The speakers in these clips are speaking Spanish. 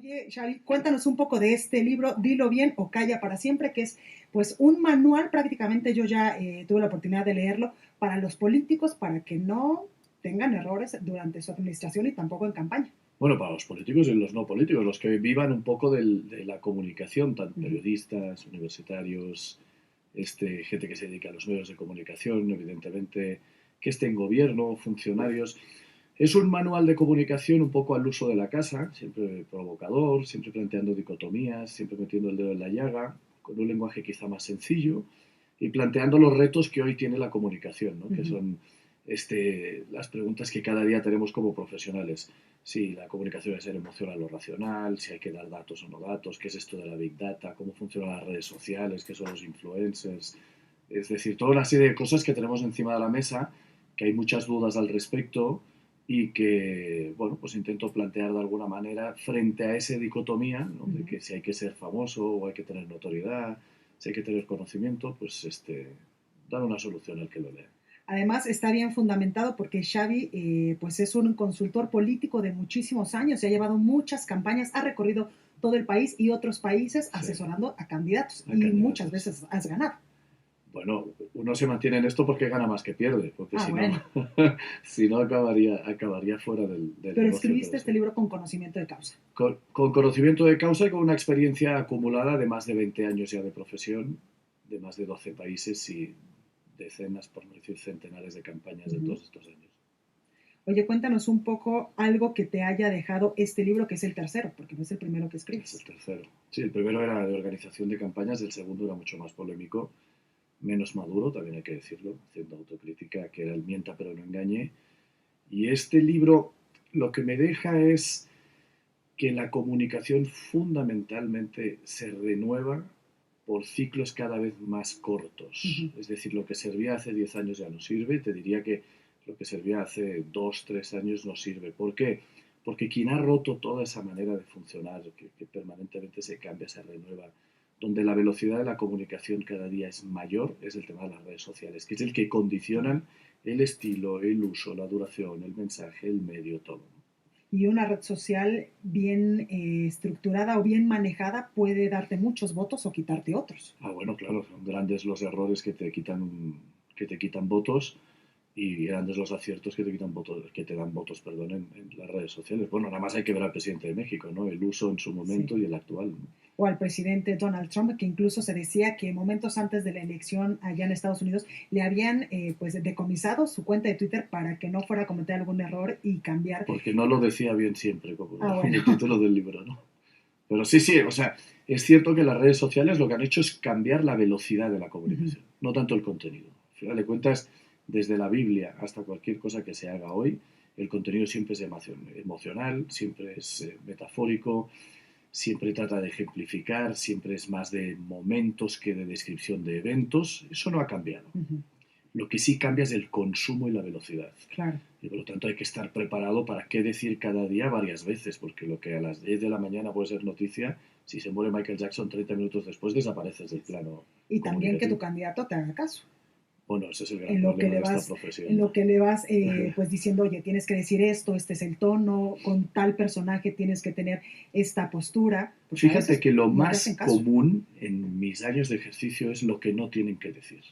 Oye, Xavi, cuéntanos un poco de este libro, Dilo bien o calla para siempre, que es pues un manual, prácticamente yo ya tuve la oportunidad de leerlo, para los políticos, para que no tengan errores durante su administración y tampoco en campaña. Bueno, para los políticos y los no políticos, los que vivan un poco de la comunicación, tanto Ujú. periodistas, universitarios, gente que se dedica a los medios de comunicación, evidentemente, que esté en gobierno, funcionarios. Es un manual de comunicación un poco al uso de la casa, siempre provocador, siempre planteando dicotomías, siempre metiendo el dedo en la llaga, con un lenguaje quizá más sencillo y planteando los retos que hoy tiene la comunicación, ¿no? Que Ujú. son las preguntas que cada día tenemos como profesionales. Si la comunicación es ser emocional o racional, si hay que dar datos o no datos, qué es esto de la Big Data, cómo funcionan las redes sociales, qué son los influencers. Es decir, toda una serie de cosas que tenemos encima de la mesa, que hay muchas dudas al respecto y que, bueno, pues intento plantear de alguna manera frente a esa dicotomía, ¿no? De Ujú. que si hay que ser famoso o hay que tener notoriedad, si hay que tener conocimiento, pues dar una solución al que lo lea. Además, está bien fundamentado porque Xavi pues es un consultor político de muchísimos años, se ha llevado muchas campañas, ha recorrido todo el país y otros países Sí, asesorando a candidatos a y muchas candidatos. veces has ganado. Bueno, uno se mantiene en esto porque gana más que pierde, porque Ah, si no, bueno, si no acabaría fuera del pero negocio, pero escribiste sí. este libro con conocimiento de causa. Con conocimiento de causa y con una experiencia acumulada de más de 20 años ya de profesión, de más de 12 países y decenas, por no decir centenares de campañas de Ujú. todos estos años. Oye, cuéntanos un poco algo que te haya dejado este libro, que es el tercero, porque no es el primero que Es el escribes. tercero. Sí, el primero era de organización de campañas, el segundo era mucho más polémico, menos maduro, también hay que decirlo, haciendo autocrítica, que era el mienta pero no engañe. Y este libro lo que me deja es que la comunicación fundamentalmente se renueva por ciclos cada vez más cortos. Ujú. Es decir, lo que servía hace 10 años ya no sirve. Te diría que lo que servía hace 2 3 años no sirve. ¿Por qué? Porque quien ha roto toda esa manera de funcionar, que permanentemente se cambia, se renueva, donde la velocidad de la comunicación cada día es mayor, es el tema de las redes sociales, que es el que condicionan el estilo, el uso, la duración, el mensaje, el medio, todo. Y una red social bien estructurada o bien manejada puede darte muchos votos o quitarte otros. Ah, bueno, claro, son grandes los errores que te quitan votos y grandes los aciertos que te quitan votos, que te dan votos, perdón, en las redes sociales. Bueno, nada más hay que ver al presidente de México, ¿no? El uso en su Sí. momento y el actual, ¿no? O al presidente Donald Trump, que incluso se decía que momentos antes de la elección allá en Estados Unidos le habían pues decomisado su cuenta de Twitter para que no fuera a cometer algún error y cambiar. Porque no lo decía bien siempre, como, Ah, como bueno. el título del libro, ¿no? Pero sí, sí, o sea, es cierto que las redes sociales lo que han hecho es cambiar la velocidad de la Uh-huh. comunicación, no tanto el contenido. Al final de cuentas, desde la Biblia hasta cualquier cosa que se haga hoy, el contenido siempre es emocional, siempre es metafórico, siempre trata de ejemplificar, siempre es más de momentos que de descripción de eventos. Eso no ha cambiado. Uh-huh. Lo que sí cambia es el consumo y la velocidad. Claro. Y por lo tanto hay que estar preparado para qué decir cada día varias veces, porque lo que a las 10 de la mañana puede ser noticia, si se muere Michael Jackson 30 minutos después desapareces del plano Y también que tu comunicativo. candidato te haga caso. Bueno, ese es el gran En lo que problema le de esta vas, en profesión. lo que le vas pues diciendo, oye, tienes que decir esto, este es el tono, con tal personaje tienes que tener esta postura, pues a Fíjate veces que lo no te más hacen caso. común en mis años de ejercicio es lo que no tienen que decir.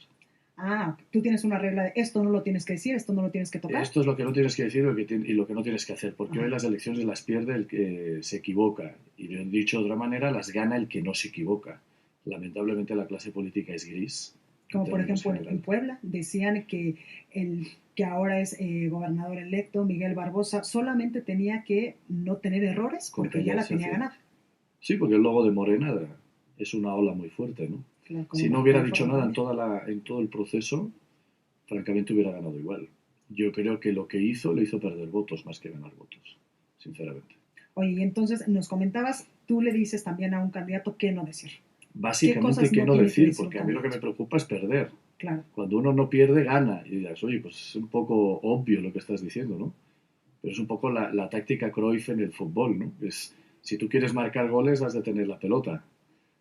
Ah, tú tienes una regla de esto no lo tienes que decir, esto no lo tienes que tocar. Esto es lo que no tienes que decir y lo que no tienes que hacer, porque Ajá. hoy las elecciones las pierde el que se equivoca. Y dicho de otra manera, las gana el que no se equivoca. Lamentablemente la clase política es gris, en Como por términos ejemplo en generales. Puebla decían que el que ahora es gobernador electo, Miguel Barbosa, solamente tenía que no tener errores Con porque ya la callarse tenía hacía. ganada. Sí, porque el logo de Morena es una ola muy fuerte, ¿no? Claro, como Si no Baja hubiera dicho California nada también. en todo el proceso, francamente hubiera ganado igual. Yo creo que lo que hizo le hizo perder votos más que ganar votos, sinceramente. Oye, y entonces nos comentabas, tú le dices también a un candidato qué no decir. ¿Qué Básicamente, cosas ¿qué no no tiene que decir? decir un Porque a mí lo que candidato? me preocupa es perder. Claro. Cuando uno no pierde, gana. Y dirás, oye, pues es un poco obvio lo que estás diciendo, ¿no? Pero es un poco la táctica Cruyff en el fútbol, ¿no? Es, si tú quieres marcar goles, has de tener la pelota.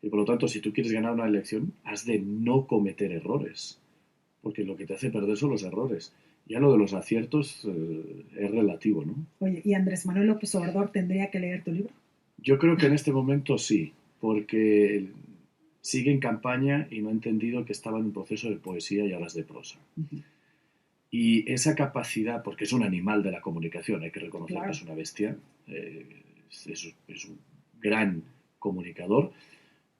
Y por lo tanto, si tú quieres ganar una elección, has de no cometer errores. Porque lo que te hace perder son los errores. Ya lo de los aciertos es relativo, ¿no? Oye, ¿y Andrés Manuel López Obrador tendría que leer tu libro? Yo creo que en este momento sí, porque sigue en campaña y no ha entendido que estaba en un proceso de poesía y ahora es de prosa. Ujú. Y esa capacidad, porque es un animal de la comunicación, hay que reconocer que Claro. es una bestia, es un gran comunicador,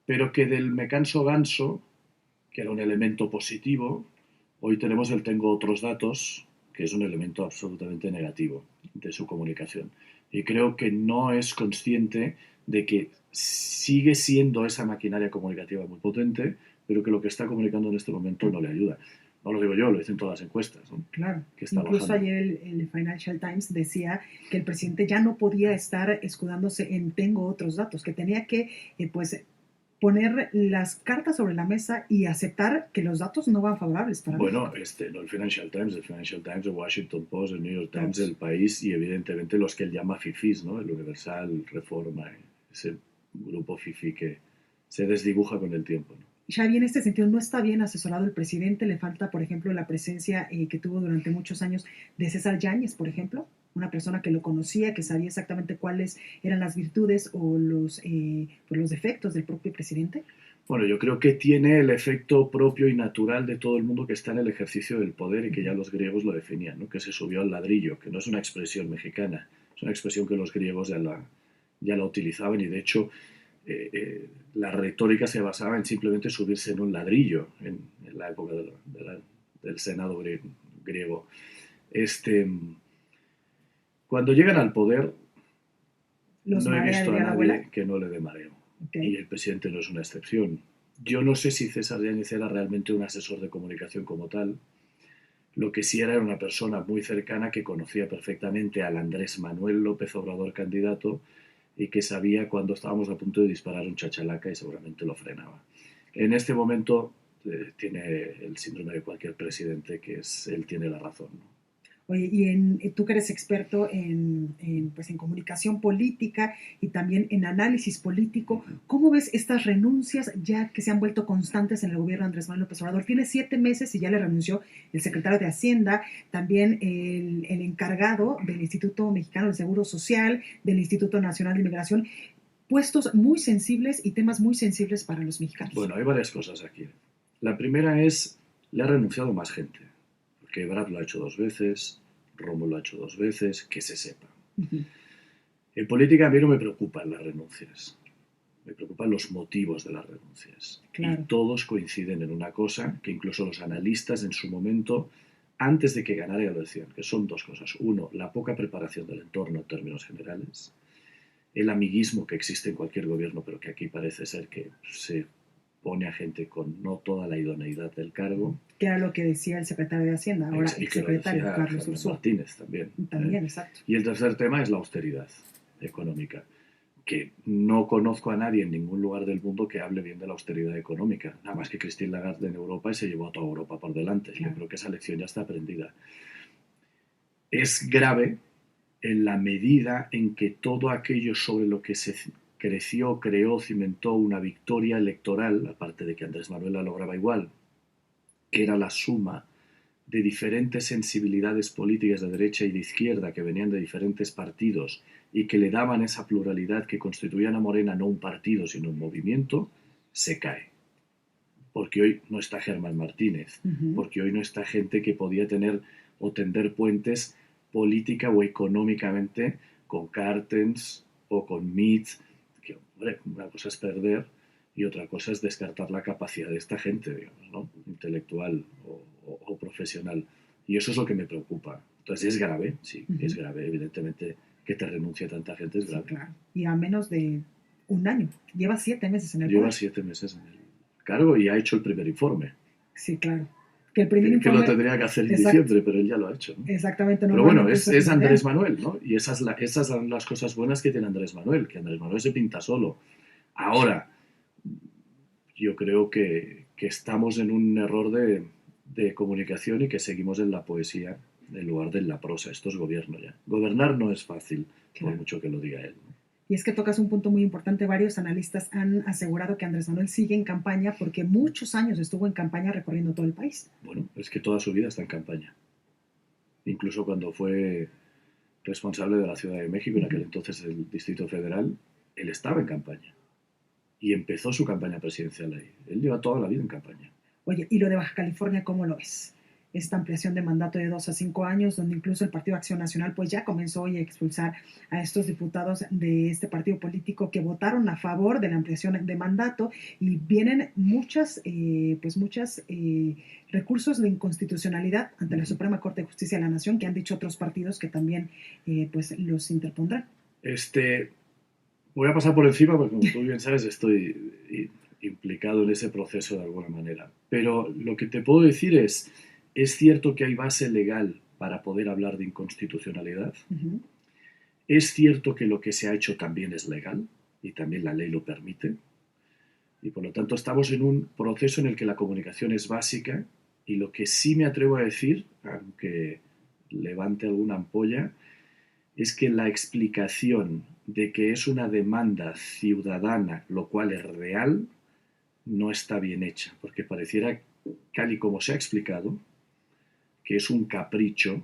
pero que del me canso ganso, que era un elemento positivo, hoy tenemos el tengo otros datos, que es un elemento absolutamente negativo de su comunicación. Y creo que no es consciente de que sigue siendo esa maquinaria comunicativa muy potente, pero que lo que está comunicando en este momento no le ayuda. No lo digo yo, lo dicen todas las encuestas, ¿no? Claro. Que está Incluso bajando. ayer el Financial Times decía que el presidente ya no podía estar escudándose en tengo otros datos, que tenía que pues poner las cartas sobre la mesa y aceptar que los datos no van favorables para Bueno, México. no el Financial Times, el Washington Post, el New York Times, Todos. el País y evidentemente los que él llama fifís, ¿no? El Universal, Reforma, ese grupo fifí que se desdibuja con el tiempo, ¿no? Xavi, en este sentido, no está bien asesorado el presidente. Le falta, por ejemplo, la presencia que tuvo durante muchos años de César Yáñez, por ejemplo, una persona que lo conocía, que sabía exactamente cuáles eran las virtudes o pues los defectos del propio presidente. Bueno, yo creo que tiene el efecto propio y natural de todo el mundo que está en el ejercicio del poder y que ya los griegos lo definían, ¿no? Que se subió al ladrillo, que no es una expresión mexicana, es una expresión que los griegos ya la utilizaban y de hecho la retórica se basaba en simplemente subirse en un ladrillo en la época del Senado griego. Este, Cuando llegan al poder, Los no he marea, visto a diría la abuela. nadie que no le dé mareo. Okay. Y el presidente no es una excepción. Yo no sé si César Yáñez era realmente un asesor de comunicación como tal. Lo que sí era una persona muy cercana que conocía perfectamente al Andrés Manuel López Obrador candidato y que sabía cuando estábamos a punto de disparar un chachalaca y seguramente lo frenaba. En este momento tiene el síndrome de cualquier presidente, que es él tiene la razón, ¿no? Oye, tú que eres experto pues en comunicación política y también en análisis político, Uh-huh. ¿cómo ves estas renuncias ya que se han vuelto constantes en el gobierno de Andrés Manuel López Obrador? Tiene 7 meses y ya le renunció el secretario de Hacienda, también el encargado del Instituto Mexicano del Seguro Social, del Instituto Nacional de Inmigración, puestos muy sensibles y temas muy sensibles para los mexicanos. Bueno, hay varias cosas aquí. La primera es, le ha renunciado más gente, porque Brad lo ha hecho 2 veces, Romo lo ha hecho 2 veces, que se sepa. Uh-huh. En política a mí no me preocupan las renuncias, me preocupan los motivos de las renuncias. Claro. Y todos coinciden en una cosa que incluso los analistas en su momento, antes de que ganara, ya lo decían, que son dos cosas. Uno, la poca preparación del entorno en términos generales, el amiguismo que existe en cualquier gobierno, pero que aquí parece ser que se pone a gente con no toda la idoneidad del cargo. Que era lo que decía el secretario de Hacienda, ahora Y que lo exsecretario decía Carlos Germán Ursúa. Martínez también. También, exacto. Y el tercer tema es la austeridad económica, que no conozco a nadie en ningún lugar del mundo que hable bien de la austeridad económica, nada más que Christine Lagarde en Europa y se llevó a toda Europa por delante. Claro. Yo creo que esa lección ya está aprendida. Es grave en la medida en que todo aquello sobre lo que se creció, creó, cimentó una victoria electoral, aparte de que Andrés Manuel la lograba igual, que era la suma de diferentes sensibilidades políticas de derecha y de izquierda que venían de diferentes partidos y que le daban esa pluralidad que constituían a Morena no un partido sino un movimiento, se cae. Porque hoy no está Germán Martínez, porque hoy no está gente que podía tener o tender puentes política o económicamente con Cartens o con Mitz, que hombre, una cosa es perder y otra cosa es descartar la capacidad de esta gente, digamos, ¿no? Intelectual o profesional. Y eso es lo que me preocupa. Entonces es grave, sí, es grave, evidentemente que te renuncie tanta gente es grave. Sí, claro. Y a menos de un año, lleva 7 meses en el Lleva poder. 7 meses en el cargo y ha hecho el primer informe. Sí, claro. Que el primer informe... lo tendría que hacer en diciembre, pero él ya lo ha hecho, ¿no? Exactamente. Pero bueno, es Andrés Manuel, ¿no? Y esas son las cosas buenas que tiene Andrés Manuel, que Andrés Manuel se pinta solo. Ahora, yo creo que estamos en un error de comunicación y que seguimos en la poesía en lugar de en la prosa. Esto es gobierno ya. Gobernar no es fácil, por mucho que lo diga él, ¿no? Y es que tocas un punto muy importante. Varios analistas han asegurado que Andrés Manuel sigue en campaña porque muchos años estuvo en campaña recorriendo todo el país. Bueno, es que toda su vida está en campaña. Incluso cuando fue responsable de la Ciudad de México, en aquel entonces el Distrito Federal, él estaba en campaña y empezó su campaña presidencial ahí. Él lleva toda la vida en campaña. Oye, ¿y lo de Baja California cómo lo ves? Esta ampliación de mandato de 2 a 5 años, donde incluso el Partido Acción Nacional pues ya comenzó hoy a expulsar a estos diputados de este partido político que votaron a favor de la ampliación de mandato, y vienen muchas recursos de inconstitucionalidad ante la Suprema Corte de Justicia de la Nación, que han dicho otros partidos que también pues los interpondrán. Voy a pasar por encima porque, como tú bien sabes, estoy implicado en ese proceso de alguna manera. Pero lo que te puedo decir es cierto que hay base legal para poder hablar de inconstitucionalidad. Uh-huh. Es cierto que lo que se ha hecho también es legal y también la ley lo permite. Y por lo tanto estamos en un proceso en el que la comunicación es básica, y lo que sí me atrevo a decir, aunque levante alguna ampolla, es que la explicación de que es una demanda ciudadana, lo cual es real, no está bien hecha, porque pareciera, tal y como se ha explicado, que es un capricho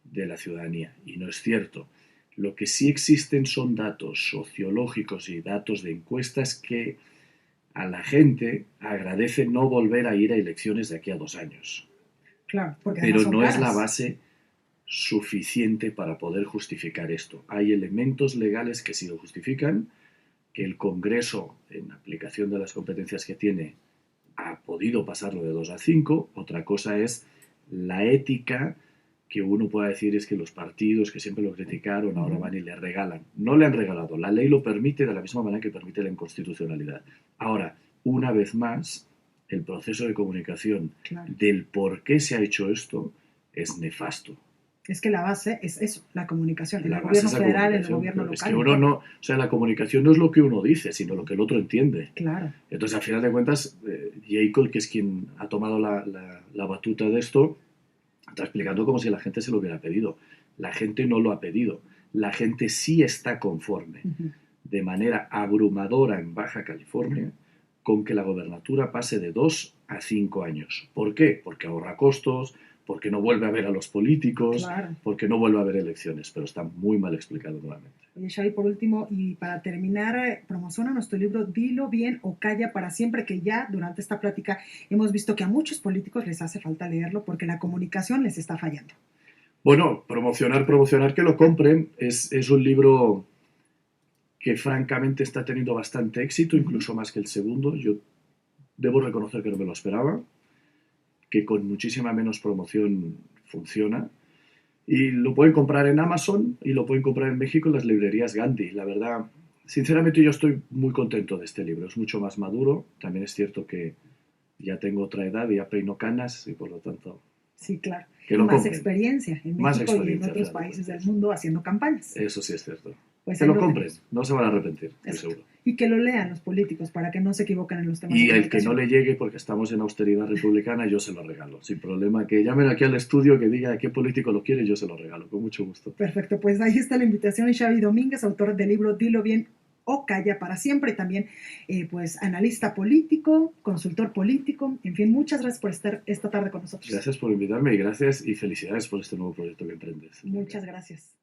de la ciudadanía, y no es cierto. Lo que sí existen son datos sociológicos y datos de encuestas que a la gente agradece no volver a ir a elecciones de aquí a 2 años. Claro, porque pero son no caras. Es la base suficiente para poder justificar esto. Hay elementos legales que sí lo justifican, que el Congreso, en aplicación de las competencias que tiene, ha podido pasarlo de 2 a 5. Otra cosa es la ética, que uno pueda decir es que los partidos que siempre lo criticaron ahora van y le regalan. No le han regalado, la ley lo permite de la misma manera que permite la inconstitucionalidad. Ahora, una vez más, el proceso de comunicación del por qué se ha hecho esto es nefasto. Es que la base es eso, la comunicación, el gobierno federal, el gobierno local. Es que uno no, o sea, la comunicación no es lo que uno dice, sino lo que el otro entiende. Claro. Entonces, al final de cuentas, Jacob, que es quien ha tomado la batuta de esto, está explicando como si la gente se lo hubiera pedido. La gente no lo ha pedido. La gente sí está conforme, de manera abrumadora en Baja California, con que la gobernatura pase de 2 a 5 años. ¿Por qué? Porque ahorra costos, porque no vuelve a ver a los políticos, porque no vuelve a haber elecciones, pero está muy mal explicado nuevamente. Oye, Xavi, por último, y para terminar, promociona nuestro libro Dilo bien o calla para siempre, que ya durante esta plática hemos visto que a muchos políticos les hace falta leerlo porque la comunicación les está fallando. Bueno, promocionar que lo compren. Es un libro que francamente está teniendo bastante éxito, incluso más que el segundo. Yo debo reconocer que no me lo esperaba, que con muchísima menos promoción funciona. Y lo pueden comprar en Amazon y lo pueden comprar en México en las librerías Gandhi. La verdad, sinceramente yo estoy muy contento de este libro. Es mucho más maduro. También es cierto que ya tengo otra edad y ya peino canas y por lo tanto... Sí, claro. Que lo más compren. Experiencia en México y en otros países del mundo haciendo campañas. Eso sí es cierto. Pues que lo compren, no se van a arrepentir, estoy seguro. Y que lo lean los políticos para que no se equivoquen en los temas. Y el que no le llegue, porque estamos en austeridad republicana, yo se lo regalo, sin problema. Que llamen aquí al estudio, que diga qué político lo quiere, yo se lo regalo, con mucho gusto. Perfecto, pues ahí está la invitación. Xavi Domínguez, autor del libro Dilo bien o calla para siempre, y también pues analista político, consultor político, en fin, muchas gracias por estar esta tarde con nosotros. Gracias por invitarme y gracias y felicidades por este nuevo proyecto que emprendes. Muchas gracias.